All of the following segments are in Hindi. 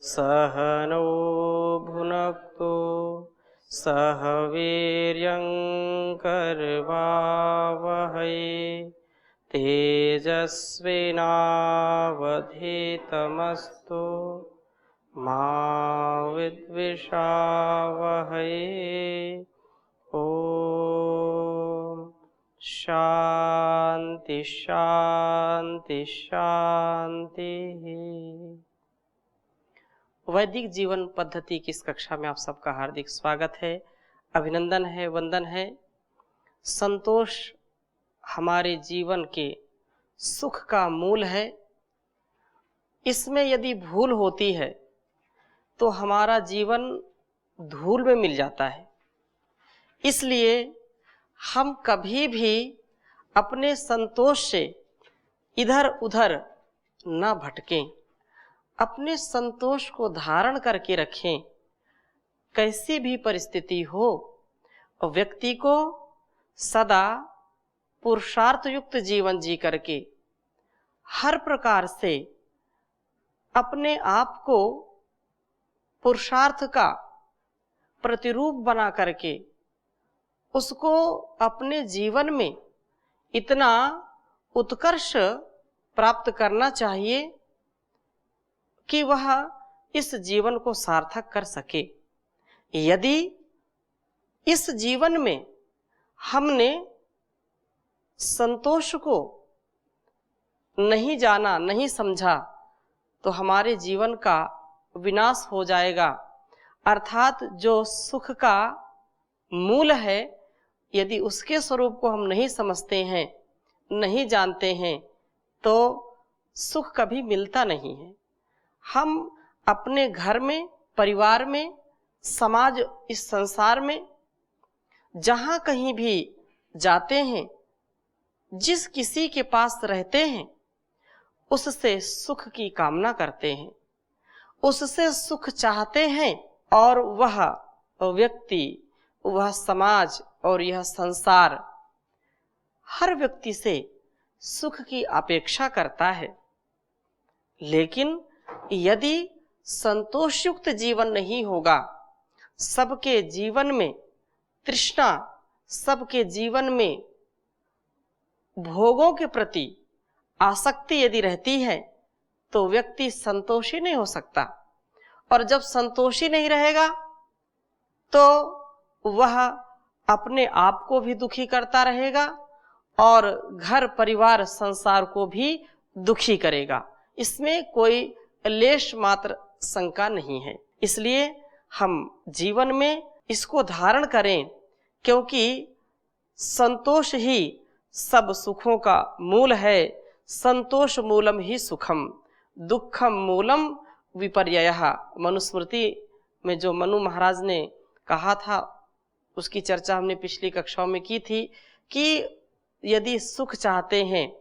सह नो भुनक्तु सह वीर्यं करवावहै तेजस्विनावधीतमस्तु मा विद्विषावहै। ओम शांति शांति शांति। वैदिक जीवन पद्धति की इस कक्षा में आप सबका हार्दिक स्वागत है, अभिनंदन है, वंदन है। संतोष हमारे जीवन के सुख का मूल है। इसमें यदि भूल होती है तो हमारा जीवन धूल में मिल जाता है। इसलिए हम कभी भी अपने संतोष से इधर उधर न भटकें, अपने संतोष को धारण करके रखें। कैसी भी परिस्थिति हो, व्यक्ति को सदा पुरुषार्थ युक्त जीवन जी करके हर प्रकार से अपने आप को पुरुषार्थ का प्रतिरूप बना करके उसको अपने जीवन में इतना उत्कर्ष प्राप्त करना चाहिए कि वह इस जीवन को सार्थक कर सके। यदि इस जीवन में हमने संतोष को नहीं जाना, नहीं समझा, तो हमारे जीवन का विनाश हो जाएगा। अर्थात जो सुख का मूल है, यदि उसके स्वरूप को हम नहीं समझते हैं, नहीं जानते हैं, तो सुख कभी मिलता नहीं है। हम अपने घर में, परिवार में, समाज, इस संसार में जहाँ कहीं भी जाते हैं, जिस किसी के पास रहते हैं, उससे सुख की कामना करते हैं, उससे सुख चाहते हैं, और वह व्यक्ति, वह समाज और यह संसार हर व्यक्ति से सुख की अपेक्षा करता है। लेकिन यदि संतोषयुक्त जीवन नहीं होगा, सबके जीवन में तृष्णा, सबके जीवन में भोगों के प्रति आसक्ति यदि रहती है, तो व्यक्ति संतोषी नहीं हो सकता। और जब संतोषी नहीं रहेगा तो वह अपने आप को भी दुखी करता रहेगा और घर, परिवार, संसार को भी दुखी करेगा। इसमें कोई लेश मात्र शंका नहीं है। इसलिए हम जीवन में इसको धारण करें, क्योंकि संतोष ही सब सुखों का मूल है। संतोष मूलम ही सुखम, दुखम मूलम विपर्ययः। मनुस्मृति में जो मनु महाराज ने कहा था, उसकी चर्चा हमने पिछली कक्षाओं में की थी कि यदि सुख चाहते हैं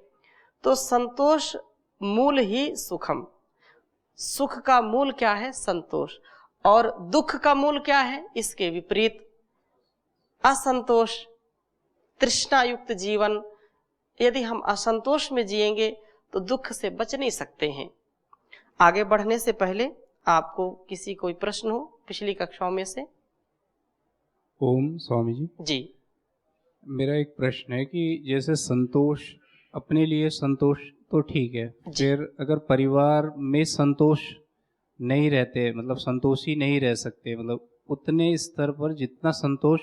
तो संतोष मूल ही सुखम। सुख का मूल क्या है? संतोष। और दुख का मूल क्या है? इसके विपरीत असंतोष, तृष्णा युक्त जीवन। यदि हम असंतोष में जिएंगे तो दुख से बच नहीं सकते हैं। आगे बढ़ने से पहले आपको किसी कोई प्रश्न हो पिछली कक्षाओं में से? ओम स्वामी जी। जी, मेरा एक प्रश्न है कि जैसे संतोष, अपने लिए संतोष तो ठीक है, फिर अगर परिवार में संतोष नहीं रहते, मतलब संतोषी नहीं रह सकते, मतलब उतने स्तर पर जितना संतोष,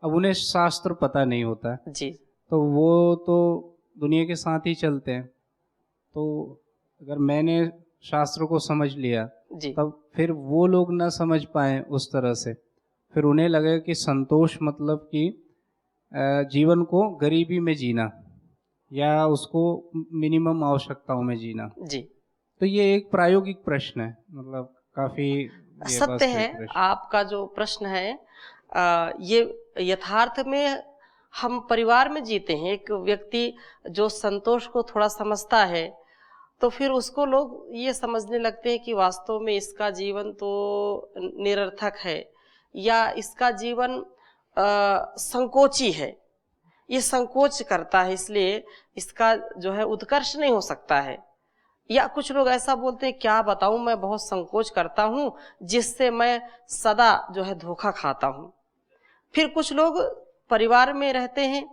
अब उन्हें शास्त्र पता नहीं होता है जी, तो वो तो दुनिया के साथ ही चलते हैं। तो अगर मैंने शास्त्र को समझ लिया जी, तब फिर वो लोग ना समझ पाए उस तरह से, फिर उन्हें लगे कि संतोष मतलब कि जीवन को गरीबी में जीना या उसको मिनिमम आवश्यकताओं में जीना। जी। तो ये एक प्रायोगिक प्रश्न है, मतलब काफी सत्य है आपका जो प्रश्न है। ये यथार्थ में हम परिवार में जीते हैं। एक व्यक्ति जो संतोष को थोड़ा समझता है तो फिर उसको लोग ये समझने लगते हैं कि वास्तव में इसका जीवन तो निरर्थक है या इसका जीवन संकोची है, ये संकोच करता है, इसलिए इसका जो है उत्कर्ष नहीं हो सकता है। या कुछ लोग ऐसा बोलते हैं, क्या बताऊं, मैं बहुत संकोच करता हूं, जिससे मैं सदा जो है धोखा खाता हूं। फिर कुछ लोग परिवार में रहते हैं,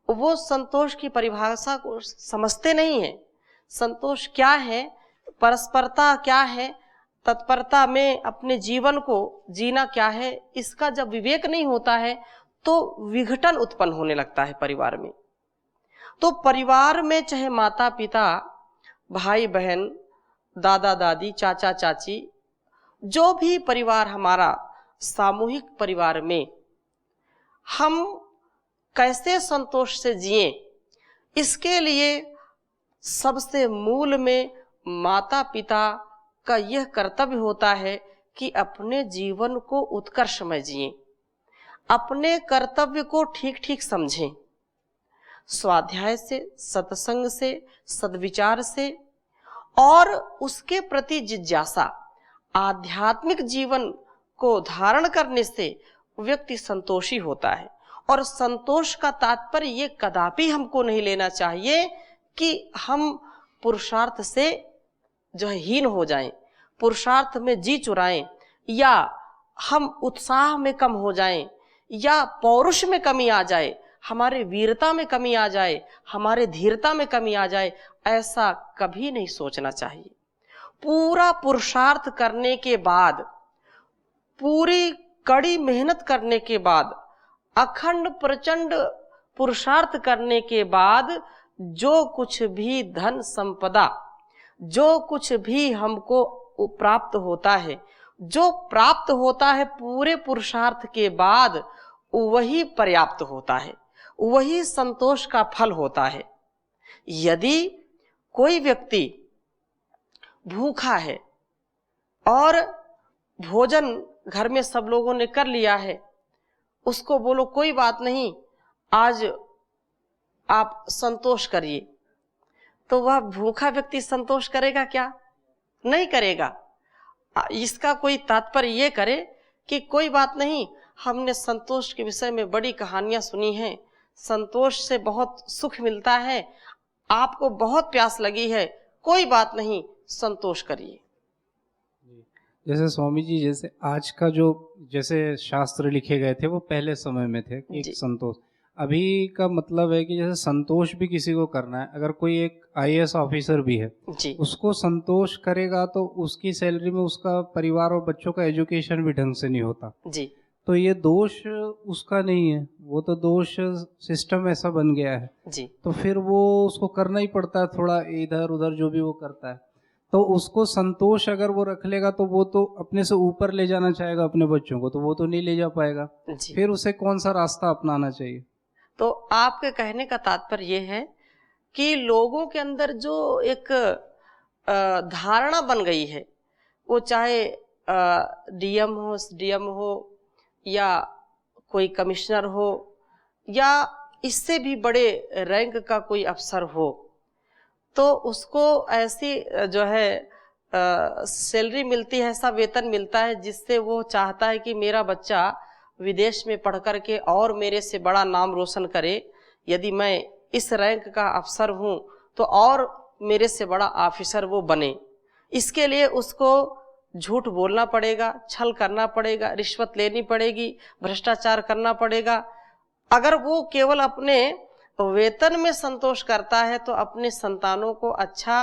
वो संतोष की परिभाषा को समझते नहीं है। संतोष क्या है, परस्परता क्या है, तत्परता में अपने जीवन को जीना क्या है, इसका जब विवेक नहीं होता है तो विघटन उत्पन्न होने लगता है परिवार में। तो परिवार में चाहे माता पिता, भाई बहन, दादा दादी, चाचा चाची, जो भी परिवार हमारा सामूहिक परिवार में हम कैसे संतोष से जिए, इसके लिए सबसे मूल में माता पिता का यह कर्तव्य होता है कि अपने जीवन को उत्कर्ष में जिए, अपने कर्तव्य को ठीक ठीक समझें, स्वाध्याय से, सत्संग से, सद्विचार से और उसके प्रति जिज्ञासा, आध्यात्मिक जीवन को धारण करने से व्यक्ति संतोषी होता है। और संतोष का तात्पर्य ये कदापि हमको नहीं लेना चाहिए कि हम पुरुषार्थ से जो है हीन हो जाएं, पुरुषार्थ में जी चुराएं, या हम उत्साह में कम हो जाएं, या पौरुष में कमी आ जाए, हमारे वीरता में कमी आ जाए, हमारे धीरता में कमी आ जाए, ऐसा कभी नहीं सोचना चाहिए। पूरा पुरुषार्थ करने के बाद, पूरी कड़ी मेहनत करने के बाद, अखंड प्रचंड पुरुषार्थ करने के बाद जो कुछ भी धन संपदा, जो कुछ भी हमको प्राप्त होता है, जो प्राप्त होता है पूरे पुरुषार्थ के बाद, वही पर्याप्त होता है, वही संतोष का फल होता है। यदि कोई व्यक्ति भूखा है और भोजन घर में सब लोगों ने कर लिया है, उसको बोलो कोई बात नहीं, आज आप संतोष करिए, तो वह भूखा व्यक्ति संतोष करेगा क्या? नहीं करेगा। इसका कोई तात्पर्य ये करे कि कोई बात नहीं, हमने संतोष के विषय में बड़ी कहानियां सुनी हैं, संतोष से बहुत सुख मिलता है, आपको बहुत प्यास लगी है, कोई बात नहीं, संतोष करिए। जैसे स्वामी जी, जैसे आज का जो जैसे शास्त्र लिखे गए थे वो पहले समय में थे, एक संतोष। अभी का मतलब है कि जैसे संतोष भी किसी को करना है, अगर कोई एक IAS ऑफिसर भी है जी, उसको संतोष करेगा तो उसकी सैलरी में उसका परिवार और बच्चों का एजुकेशन भी ढंग से नहीं होता जी। तो ये दोष उसका नहीं है, वो तो दोष सिस्टम ऐसा बन गया है जी। तो फिर वो उसको करना ही पड़ता है, थोड़ा इधर उधर जो भी वो करता है। तो उसको संतोष अगर वो रख लेगा तो वो तो अपने से ऊपर ले जाना चाहेगा अपने बच्चों को, तो वो तो नहीं ले जा पाएगा। फिर उसे कौन सा रास्ता अपनाना चाहिए? तो आपके कहने का तात्पर्य ये है कि लोगों के अंदर जो एक धारणा बन गई है, वो चाहे DM हो, SDM हो, या कोई कमिश्नर हो, या इससे भी बड़े रैंक का कोई अफसर हो, तो उसको ऐसी जो है सैलरी मिलती है, ऐसा वेतन मिलता है जिससे वो चाहता है कि मेरा बच्चा विदेश में पढ़ कर के और मेरे से बड़ा नाम रोशन करे, यदि मैं इस रैंक का अफसर हूँ तो और मेरे से बड़ा ऑफिसर वो बने। इसके लिए उसको झूठ बोलना पड़ेगा, छल करना पड़ेगा, रिश्वत लेनी पड़ेगी, भ्रष्टाचार करना पड़ेगा। अगर वो केवल अपने वेतन में संतोष करता है तो अपने संतानों को अच्छा,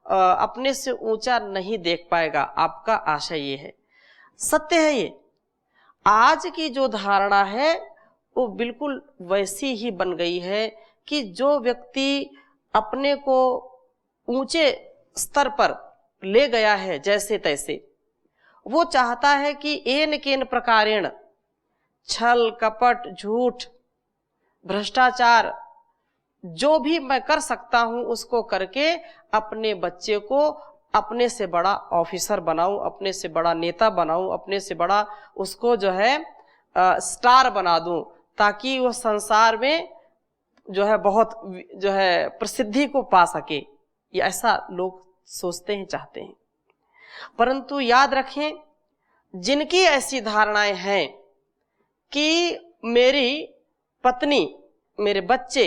अपने से ऊंचा नहीं देख पाएगा। आपका आशय ये है, सत्य है ये। आज की जो धारणा है वो बिल्कुल वैसी ही बन गई है कि जो व्यक्ति अपने को ऊंचे स्तर पर ले गया है जैसे तैसे, वो चाहता है कि एन केन प्रकारेण छल कपट झूठ भ्रष्टाचार जो भी मैं कर सकता हूं उसको करके अपने बच्चे को अपने से बड़ा ऑफिसर बनाऊं, अपने से बड़ा नेता बनाऊं, अपने से बड़ा उसको जो है स्टार बना दूं, ताकि वो संसार में जो है बहुत जो है प्रसिद्धि को पा सके। ये ऐसा लोग सोचते हैं, चाहते हैं। परंतु याद रखें, जिनकी ऐसी धारणाएं हैं कि मेरी पत्नी, मेरे बच्चे,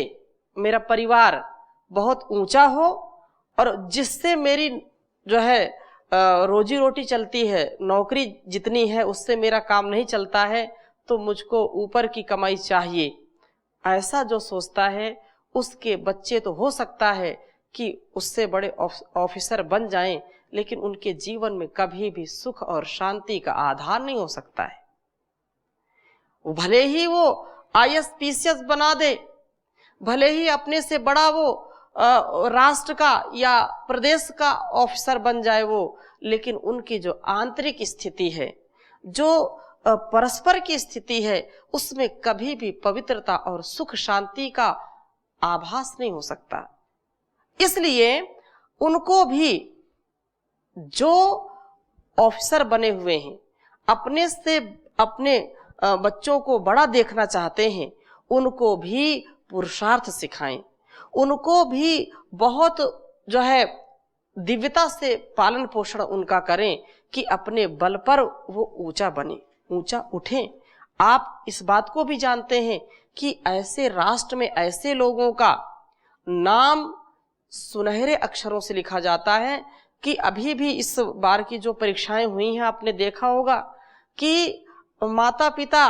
मेरा परिवार बहुत ऊंचा हो और जिससे मेरी जो है रोजी रोटी चलती है, नौकरी जितनी है उससे मेरा काम नहीं चलता है, तो मुझको ऊपर की कमाई चाहिए, ऐसा जो सोचता है उसके बच्चे तो हो सकता है कि उससे बड़े ऑफिसर बन जाएं, लेकिन उनके जीवन में कभी भी सुख और शांति का आधार नहीं हो सकता है। भले ही वो IAS PCS बना दे, भले ही अपने से बड़ा वो राष्ट्र का या प्रदेश का ऑफिसर बन जाए वो, लेकिन उनकी जो आंतरिक स्थिति है, जो परस्पर की स्थिति है, उसमें कभी भी पवित्रता और सुख शांति का आभास नहीं हो सकता। इसलिए उनको भी जो ऑफिसर बने हुए हैं, अपने से अपने बच्चों को बड़ा देखना चाहते हैं, उनको भी पुरुषार्थ सिखाएं, उनको भी बहुत जो है दिव्यता से पालन पोषण उनका करें कि अपने बल पर वो ऊंचा बने, ऊंचा उठें। आप इस बात को भी जानते हैं कि ऐसे राष्ट्र में ऐसे लोगों का नाम सुनहरे अक्षरों से लिखा जाता है कि अभी भी इस बार की जो परीक्षाएं हुई हैं, आपने देखा होगा कि माता पिता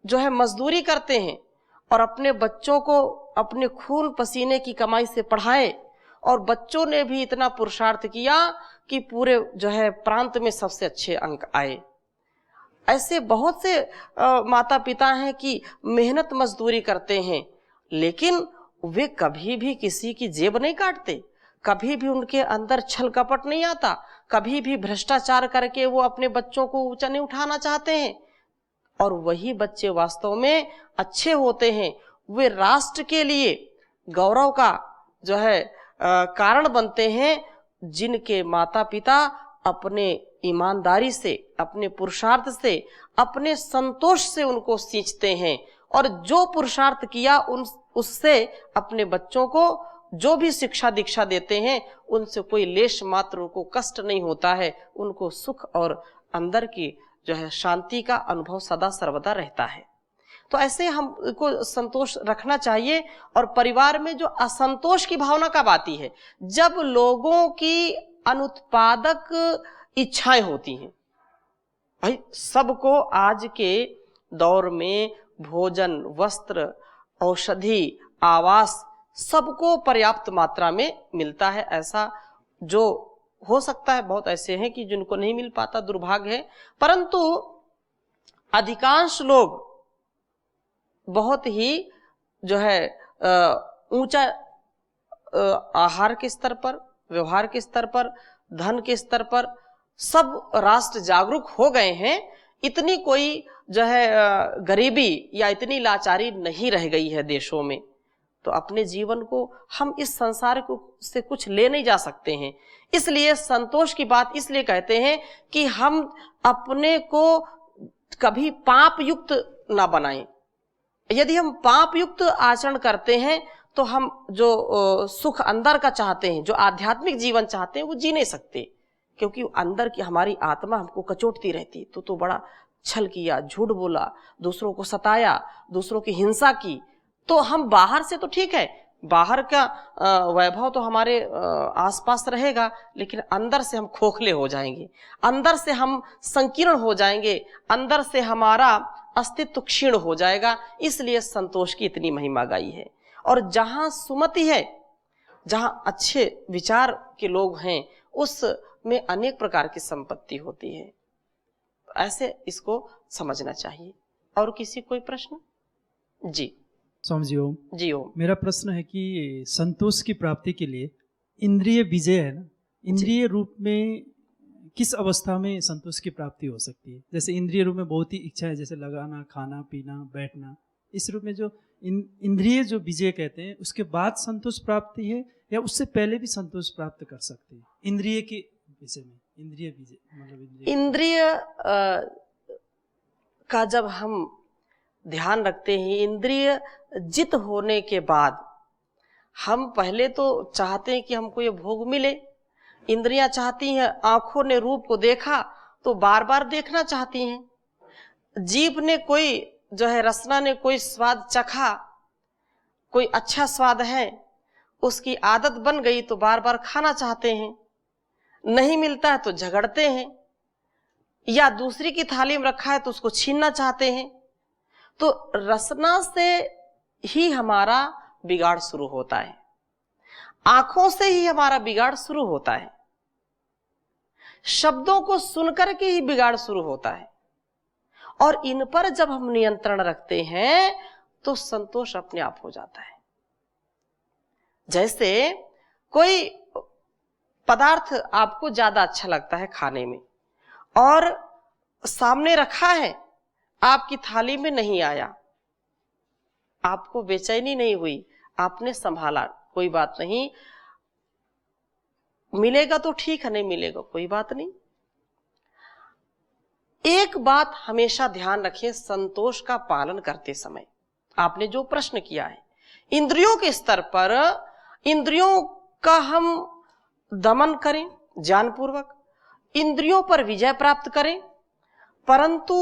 जो है मजदूरी करते हैं और अपने बच्चों को अपने खून पसीने की कमाई से पढ़ाए, और बच्चों ने भी इतना पुरुषार्थ किया कि पूरे जो है प्रांत में सबसे अच्छे अंक आए। ऐसे बहुत से माता पिता हैं कि मेहनत मजदूरी करते हैं, लेकिन वे कभी भी किसी की जेब नहीं काटते, कभी भी उनके अंदर छल कपट नहीं आता, कभी भी भ्रष्टाचार करके वो अपने बच्चों को ऊंचा नहीं उठाना चाहते हैं। और वही बच्चे वास्तव में अच्छे होते हैं, वे राष्ट्र के लिए गौरव का जो है कारण बनते हैं, जिनके माता पिता अपने ईमानदारी से, अपने पुरुषार्थ से, अपने संतोष से उनको सींचते हैं, और जो पुरुषार्थ किया उससे अपने बच्चों को जो भी शिक्षा दीक्षा देते हैं, उनसे कोई लेश मात्र उनको कष्ट नहीं होता है, उनको सुख और अंदर की जो है शांति का अनुभव सदा सर्वदा रहता है। तो ऐसे हमको संतोष रखना चाहिए। और परिवार में जो असंतोष की भावना कब आती है? जब लोगों की अनुत्पादक इच्छाएं होती हैं। भाई सबको आज के दौर में भोजन, वस्त्र, औषधि, आवास सबको पर्याप्त मात्रा में मिलता है। ऐसा जो हो सकता है, बहुत ऐसे हैं कि जिनको नहीं मिल पाता, दुर्भाग्य है। परंतु अधिकांश लोग बहुत ही जो है ऊंचा आहार के स्तर पर, व्यवहार के स्तर पर, धन के स्तर पर सब राष्ट्र जागरूक हो गए हैं। इतनी कोई जो है गरीबी या इतनी लाचारी नहीं रह गई है देशों में। तो अपने जीवन को हम इस संसार को से कुछ ले नहीं जा सकते हैं। इसलिए संतोष की बात इसलिए कहते हैं कि हम अपने को कभी पाप युक्त ना बनाएं। यदि हम पाप युक्त आचरण करते हैं तो हम जो सुख अंदर का चाहते हैं, जो आध्यात्मिक जीवन चाहते हैं, वो जी नहीं सकते, क्योंकि अंदर की हमारी आत्मा हमको कचोटती रहती। तो बड़ा छल किया, झूठ बोला, दूसरों को सताया, दूसरों की हिंसा की, तो हम बाहर से तो ठीक है, बाहर का वैभव तो हमारे आसपास रहेगा, लेकिन अंदर से हम खोखले हो जाएंगे, अंदर से हम संकीर्ण हो जाएंगे, अंदर से हमारा अस्तित्व क्षीण हो जाएगा। इसलिए संतोष की इतनी महिमा गाई है। और जहां सुमति है, जहां अच्छे विचार के लोग हैं, उसमें अनेक प्रकार की संपत्ति होती है। ऐसे इसको समझना चाहिए। और किसी कोई प्रश्न? जी स्वामी जी ओम। जी ओम। मेरा प्रश्न है कि संतोष की प्राप्ति के लिए इंद्रिय विजय है ना, इंद्रिय रूप में किस अवस्था में संतोष की प्राप्ति हो सकती है? जैसे इंद्रिय रूप में बहुत ही इच्छा है, जैसे लगाना, खाना, पीना, बैठना, इस रूप में जो इंद्रिय जो विजय कहते हैं, उसके बाद संतोष प्राप्ति है या उससे पहले भी संतोष प्राप्त कर सकते हैं? इंद्रिय के विषय में इंद्रिय विजय मतलब इंद्रिय का जब हम ध्यान रखते हैं, इंद्रिय जित होने के बाद हम पहले तो चाहते हैं कि हमको ये भोग मिले। इंद्रियां चाहती हैं, आंखों ने रूप को देखा तो बार बार देखना चाहती हैं। जीभ ने कोई जो है, रसना ने कोई स्वाद चखा, कोई अच्छा स्वाद है, उसकी आदत बन गई तो बार बार खाना चाहते हैं, नहीं मिलता है तो झगड़ते हैं, या दूसरी की थाली में रखा है तो उसको छीनना चाहते हैं। तो रसना से ही हमारा बिगाड़ शुरू होता है, आंखों से ही हमारा बिगाड़ शुरू होता है, शब्दों को सुनकर के ही बिगाड़ शुरू होता है। और इन पर जब हम नियंत्रण रखते हैं तो संतोष अपने आप हो जाता है। जैसे कोई पदार्थ आपको ज्यादा अच्छा लगता है खाने में और सामने रखा है, आपकी थाली में नहीं आया, आपको बेचैनी नहीं हुई, आपने संभाला, कोई बात नहीं, मिलेगा तो ठीक है, नहीं मिलेगा कोई बात नहीं। एक बात हमेशा ध्यान रखें संतोष का पालन करते समय, आपने जो प्रश्न किया है, इंद्रियों के स्तर पर इंद्रियों का हम दमन करें जानपूर्वक, इंद्रियों पर विजय प्राप्त करें, परंतु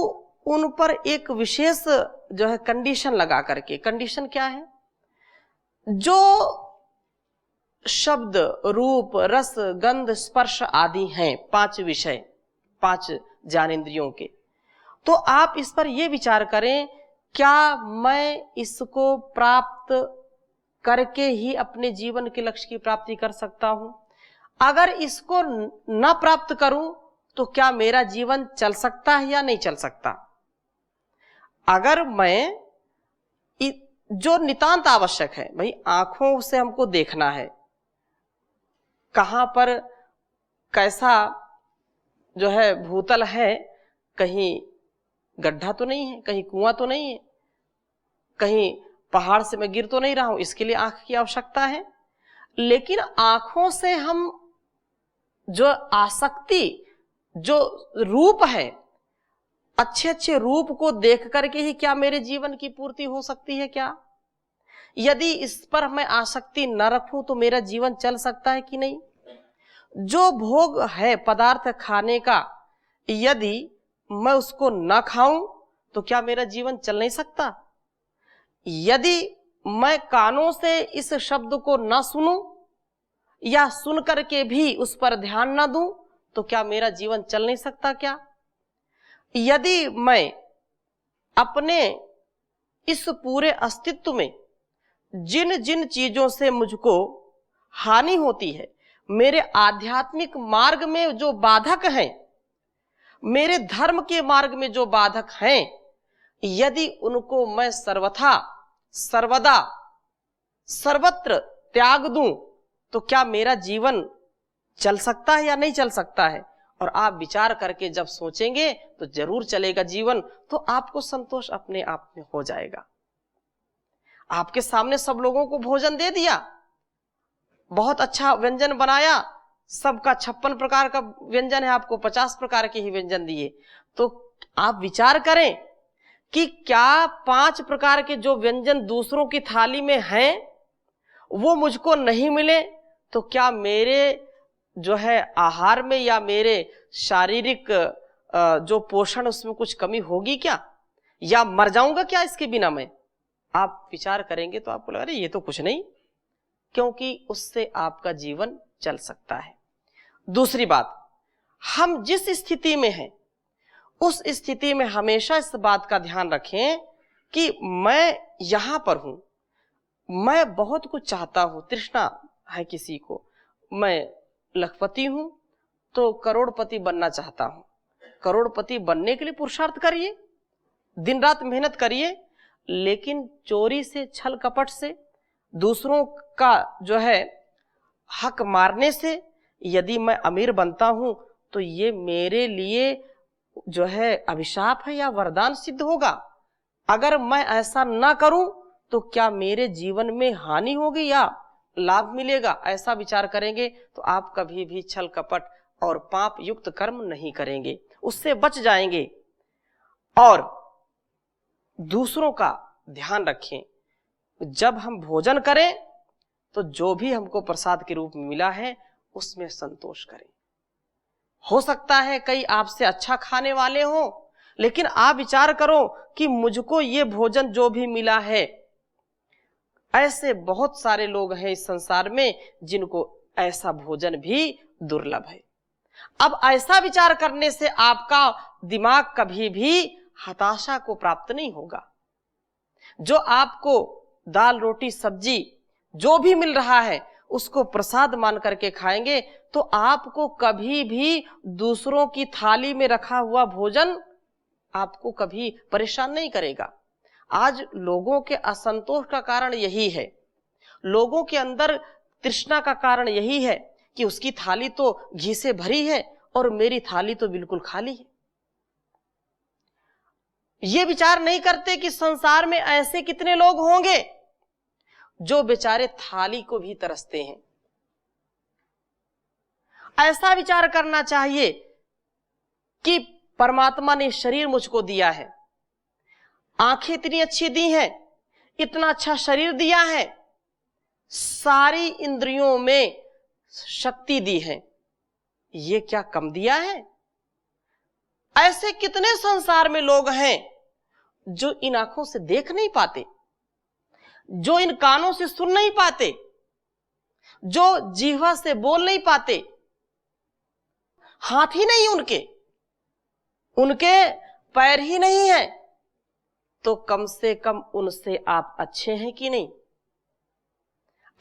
उन पर एक विशेष जो है कंडीशन लगा करके। कंडीशन क्या है? जो शब्द, रूप, रस, गंध, स्पर्श आदि हैं, 5 विषय, 5 ज्ञानेंद्रियों के, तो आप इस पर यह विचार करें, क्या मैं इसको प्राप्त करके ही अपने जीवन के लक्ष्य की प्राप्ति कर सकता हूं? अगर इसको न प्राप्त करूं तो क्या मेरा जीवन चल सकता है या नहीं चल सकता? अगर मैं जो नितांत आवश्यक है, भाई आंखों से हमको देखना है, कहां पर कैसा जो है भूतल है, कहीं गड्ढा तो नहीं है, कहीं कुआं तो नहीं है, कहीं पहाड़ से मैं गिर तो नहीं रहा हूं, इसके लिए आंख की आवश्यकता है। लेकिन आंखों से हम जो आसक्ति, जो रूप है, अच्छे अच्छे रूप को देख करके ही क्या मेरे जीवन की पूर्ति हो सकती है? क्या यदि इस पर मैं आसक्ति न रखूं तो मेरा जीवन चल सकता है कि नहीं? जो भोग है पदार्थ खाने का, यदि मैं उसको न खाऊं तो क्या मेरा जीवन चल नहीं सकता? यदि मैं कानों से इस शब्द को न सुनूं या सुन करके भी उस पर ध्यान न दूं तो क्या मेरा जीवन चल नहीं सकता? क्या यदि मैं अपने इस पूरे अस्तित्व में जिन जिन चीजों से मुझको हानि होती है, मेरे आध्यात्मिक मार्ग में जो बाधक हैं, मेरे धर्म के मार्ग में जो बाधक हैं, यदि उनको मैं सर्वथा सर्वदा सर्वत्र त्याग दूं तो क्या मेरा जीवन चल सकता है या नहीं चल सकता है? और आप विचार करके जब सोचेंगे तो जरूर चलेगा जीवन, तो आपको संतोष अपने आप में हो जाएगा। आपके सामने सब लोगों को भोजन दे दिया, बहुत अच्छा व्यंजन बनाया, सबका 56 प्रकार का व्यंजन है, आपको 50 प्रकार के ही व्यंजन दिए, तो आप विचार करें कि क्या 5 प्रकार के जो व्यंजन दूसरों की थाली में हैं वो मुझको नहीं मिले तो क्या मेरे जो है आहार में या मेरे शारीरिक जो पोषण उसमें कुछ कमी होगी क्या, या मर जाऊंगा क्या इसके बिना मैं? आप विचार करेंगे तो आपको लगा ये तो कुछ नहीं, क्योंकि उससे आपका जीवन चल सकता है। दूसरी बात, हम जिस स्थिति में हैं उस स्थिति में हमेशा इस बात का ध्यान रखें कि मैं यहां पर हूं, मैं बहुत कुछ चाहता हूं, तृष्णा है किसी को, मैं लखपति हूं तो करोड़पति बनना चाहता हूं। करोड़पति बनने के लिए पुरुषार्थ करिए, दिन रात मेहनत करिए, लेकिन चोरी से, छल कपट से, दूसरों का जो है हक मारने से यदि मैं अमीर बनता हूं तो ये मेरे लिए जो है अभिशाप है या वरदान सिद्ध होगा? अगर मैं ऐसा ना करूं तो क्या मेरे जीवन में हानि होगी या लाभ मिलेगा? ऐसा विचार करेंगे तो आप कभी भी छल कपट और पाप युक्त कर्म नहीं करेंगे, उससे बच जाएंगे। और दूसरों का ध्यान रखें, जब हम भोजन करें तो जो भी हमको प्रसाद के रूप में मिला है उसमें संतोष करें। हो सकता है कई आपसे अच्छा खाने वाले हो, लेकिन आप विचार करो कि मुझको ये भोजन जो भी मिला है ऐसे बहुत सारे लोग हैं इस संसार में जिनको ऐसा भोजन भी दुर्लभ है। अब ऐसा विचार करने से आपका दिमाग कभी भी हताशा को प्राप्त नहीं होगा। जो आपको दाल रोटी सब्जी जो भी मिल रहा है उसको प्रसाद मान करके खाएंगे तो आपको कभी भी दूसरों की थाली में रखा हुआ भोजन आपको कभी परेशान नहीं करेगा। आज लोगों के असंतोष का कारण यही है, लोगों के अंदर तृष्णा का कारण यही है कि उसकी थाली तो घी से भरी है और मेरी थाली तो बिल्कुल खाली है। ये विचार नहीं करते कि संसार में ऐसे कितने लोग होंगे जो बेचारे थाली को भी तरसते हैं। ऐसा विचार करना चाहिए कि परमात्मा ने शरीर मुझको दिया है, आंखें इतनी अच्छी दी हैं, इतना अच्छा शरीर दिया है, सारी इंद्रियों में शक्ति दी है, ये क्या कम दिया है? ऐसे कितने संसार में लोग हैं जो इन आंखों से देख नहीं पाते, जो इन कानों से सुन नहीं पाते, जो जीवा से बोल नहीं पाते, हाथ ही नहीं उनके पैर ही नहीं है, तो कम से कम उनसे आप अच्छे हैं कि नहीं?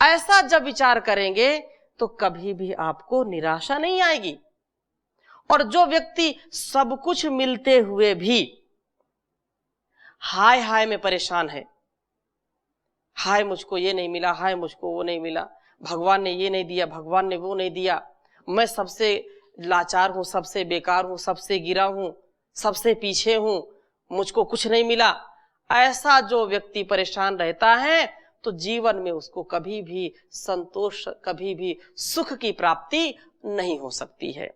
ऐसा जब विचार करेंगे तो कभी भी आपको निराशा नहीं आएगी। और जो व्यक्ति सब कुछ मिलते हुए भी हाय हाय में परेशान है, हाय मुझको ये नहीं मिला, हाय मुझको वो नहीं मिला, भगवान ने ये नहीं दिया, भगवान ने वो नहीं दिया, मैं सबसे लाचार हूं, सबसे बेकार हूं, सबसे गिरा हूं, सबसे पीछे हूं, मुझको कुछ नहीं मिला, ऐसा जो व्यक्ति परेशान रहता है तो जीवन में उसको कभी भी संतोष, कभी भी सुख की प्राप्ति नहीं हो सकती है।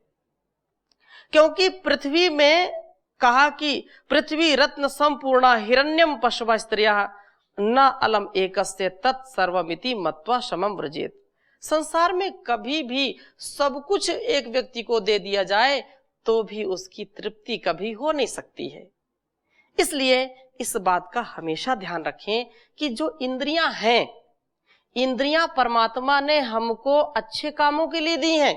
क्योंकि पृथ्वी में कहा कि पृथ्वी रत्न संपूर्णा हिरण्यम पशव स्त्रिया न अलम एकस्य तत्सर्वमिति मत्वा शमम व्रजेत। संसार में कभी भी सब कुछ एक व्यक्ति को दे दिया जाए तो भी उसकी तृप्ति कभी हो नहीं सकती है। इसलिए इस बात का हमेशा ध्यान रखें कि जो इंद्रियां हैं, इंद्रियां परमात्मा ने हमको अच्छे कामों के लिए दी हैं,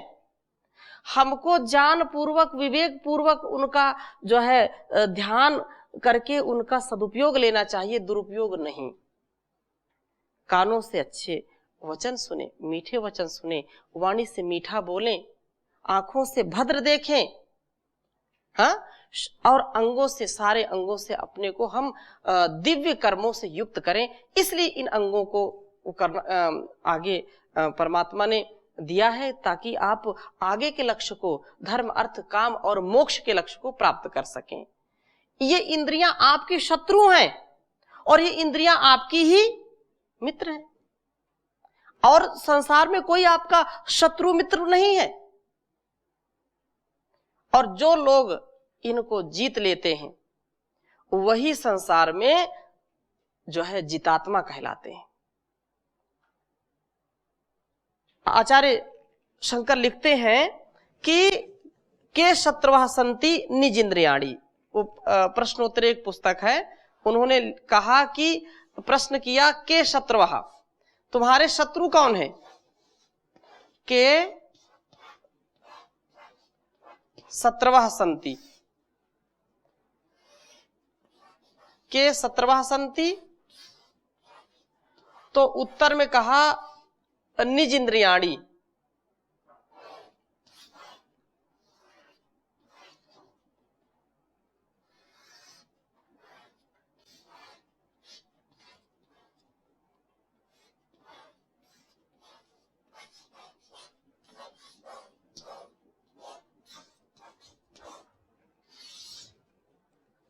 हमको ज्ञान पूर्वक विवेक पूर्वक उनका जो है ध्यान करके उनका सदुपयोग लेना चाहिए, दुरुपयोग नहीं। कानों से अच्छे वचन सुने, मीठे वचन सुने, वाणी से मीठा बोलें, आंखों से भद्र देखें, हाँ, और अंगों से, सारे अंगों से अपने को हम दिव्य कर्मों से युक्त करें। इसलिए इन अंगों को करना आगे परमात्मा ने दिया है ताकि आप आगे के लक्ष्य को, धर्म अर्थ काम और मोक्ष के लक्ष्य को प्राप्त कर सकें। ये इंद्रियां आपके शत्रु हैं और ये इंद्रियां आपकी ही मित्र हैं, और संसार में कोई आपका शत्रु मित्र नहीं है। और जो लोग इनको जीत लेते हैं वही संसार में जो है जितात्मा कहलाते हैं। आचार्य शंकर लिखते हैं कि के शत्रवः सन्ति निजिंद्रियाणि, वो प्रश्नोत्तर एक पुस्तक है, उन्होंने कहा कि प्रश्न किया के शत्रवः, तुम्हारे शत्रु कौन है? के शत्रवः सन्ति, के शत्रवः सन्ति, तो उत्तर में कहा निज इंद्रियाणि।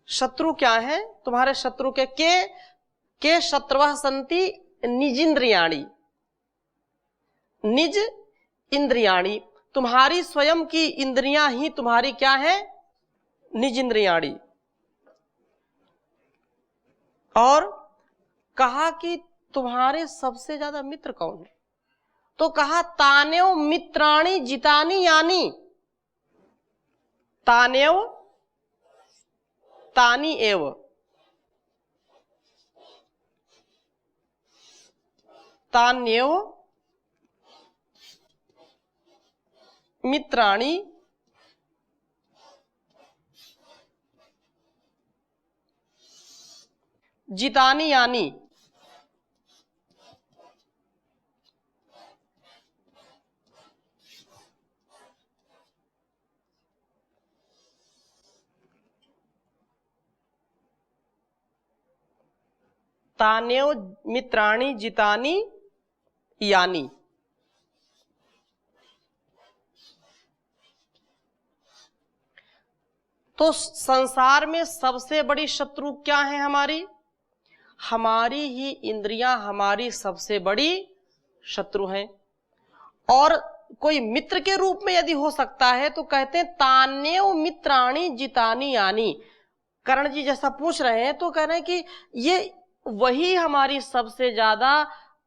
शत्रु क्या है? तुम्हारे शत्रु के शत्रवः सन्ति निजिंद्रियाणि, निज इंद्रियाणि, तुम्हारी स्वयं की इंद्रियां ही तुम्हारी क्या है? निज इंद्रियाणि। और कहा कि तुम्हारे सबसे ज्यादा मित्र कौन है? तो कहा तानेव मित्राणि जितानि यानि, तानेव तानि एव, तान्येव मित्राणि जितानि यानि। तान्येव मित्राणि जितानि यानि। तो संसार में सबसे बड़ी शत्रु क्या है हमारी? हमारी ही इंद्रियां हमारी सबसे बड़ी शत्रु हैं। और कोई मित्र के रूप में यदि हो सकता है तो कहते हैं तान्येव मित्राणि जितानि यानि। करण जी जैसा पूछ रहे हैं तो कह रहे हैं कि ये वही हमारी सबसे ज्यादा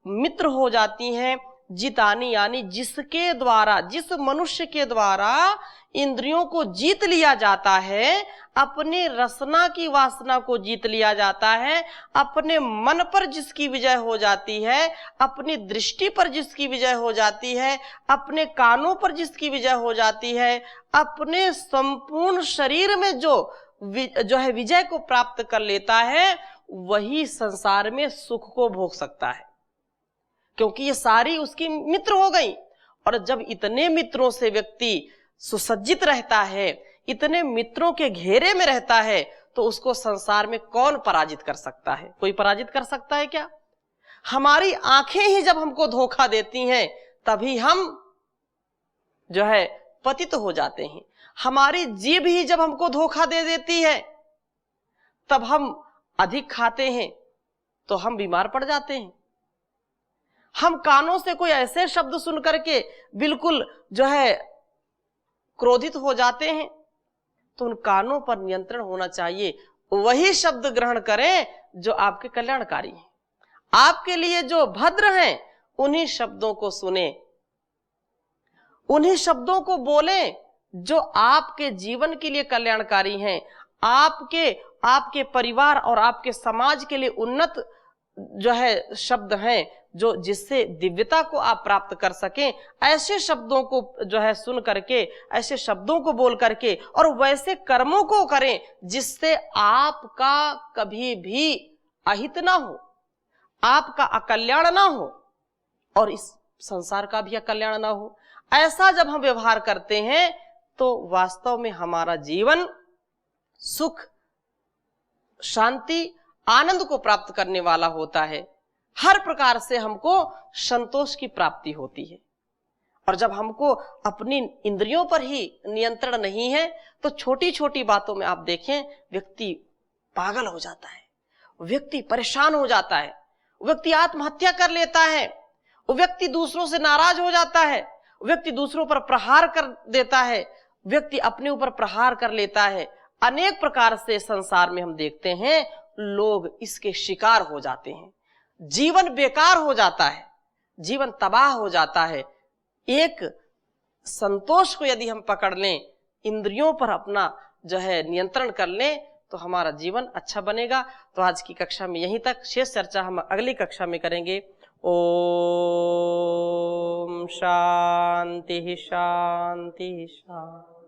मित्र हो जाती हैं, जितानी यानी जिसके द्वारा, जिस मनुष्य के द्वारा इंद्रियों को जीत लिया जाता है, अपने रसना की वासना को जीत लिया जाता है, अपने मन पर जिसकी विजय हो जाती है, अपनी दृष्टि पर जिसकी विजय हो जाती है, अपने कानों पर जिसकी विजय हो जाती है, अपने संपूर्ण शरीर में जो है विजय को प्राप्त कर लेता है, वही संसार में सुख को भोग सकता है, क्योंकि ये सारी उसकी मित्र हो गई। और जब इतने मित्रों से व्यक्ति सुसज्जित रहता है, इतने मित्रों के घेरे में रहता है, तो उसको संसार में कौन पराजित कर सकता है? कोई पराजित कर सकता है क्या? हमारी आंखें ही जब हमको धोखा देती हैं तभी हम जो है पतित हो जाते हैं। हमारी जीभ ही जब हमको धोखा दे देती है तब हम अधिक खाते हैं तो हम बीमार पड़ जाते हैं। हम कानों से कोई ऐसे शब्द सुन करके बिल्कुल जो है क्रोधित हो जाते हैं, तो उन कानों पर नियंत्रण होना चाहिए। वही शब्द ग्रहण करें जो आपके कल्याणकारी हैं, आपके लिए जो भद्र हैं, उन्हीं शब्दों को सुने, उन्हीं शब्दों को बोलें जो आपके जीवन के लिए कल्याणकारी हैं, आपके परिवार और आपके समाज के लिए उन्नत जो है शब्द हैं, जो जिससे दिव्यता को आप प्राप्त कर सकें। ऐसे शब्दों को जो है सुन करके, ऐसे शब्दों को बोल करके और वैसे कर्मों को करें जिससे आपका कभी भी अहित ना हो, आपका अकल्याण ना हो और इस संसार का भी अकल्याण ना हो। ऐसा जब हम व्यवहार करते हैं तो वास्तव में हमारा जीवन सुख, शांति, आनंद को प्राप्त करने वाला होता है। हर प्रकार से हमको संतोष की प्राप्ति होती है। और जब हमको अपनी इंद्रियों पर ही नियंत्रण नहीं है तो छोटी छोटी बातों में आप देखें व्यक्ति पागल हो जाता है, व्यक्ति परेशान हो जाता है, व्यक्ति आत्महत्या कर लेता है, व्यक्ति दूसरों से नाराज हो जाता है, व्यक्ति दूसरों पर प्रहार कर देता है, व्यक्ति अपने ऊपर प्रहार कर लेता है। अनेक प्रकार से संसार में हम देखते हैं लोग इसके शिकार हो जाते हैं, जीवन बेकार हो जाता है, जीवन तबाह हो जाता है। एक संतोष को यदि हम पकड़ लें, इंद्रियों पर अपना जो है नियंत्रण कर लें, तो हमारा जीवन अच्छा बनेगा। तो आज की कक्षा में यहीं तक, शेष चर्चा हम अगली कक्षा में करेंगे। ओम शांति शांति शांति।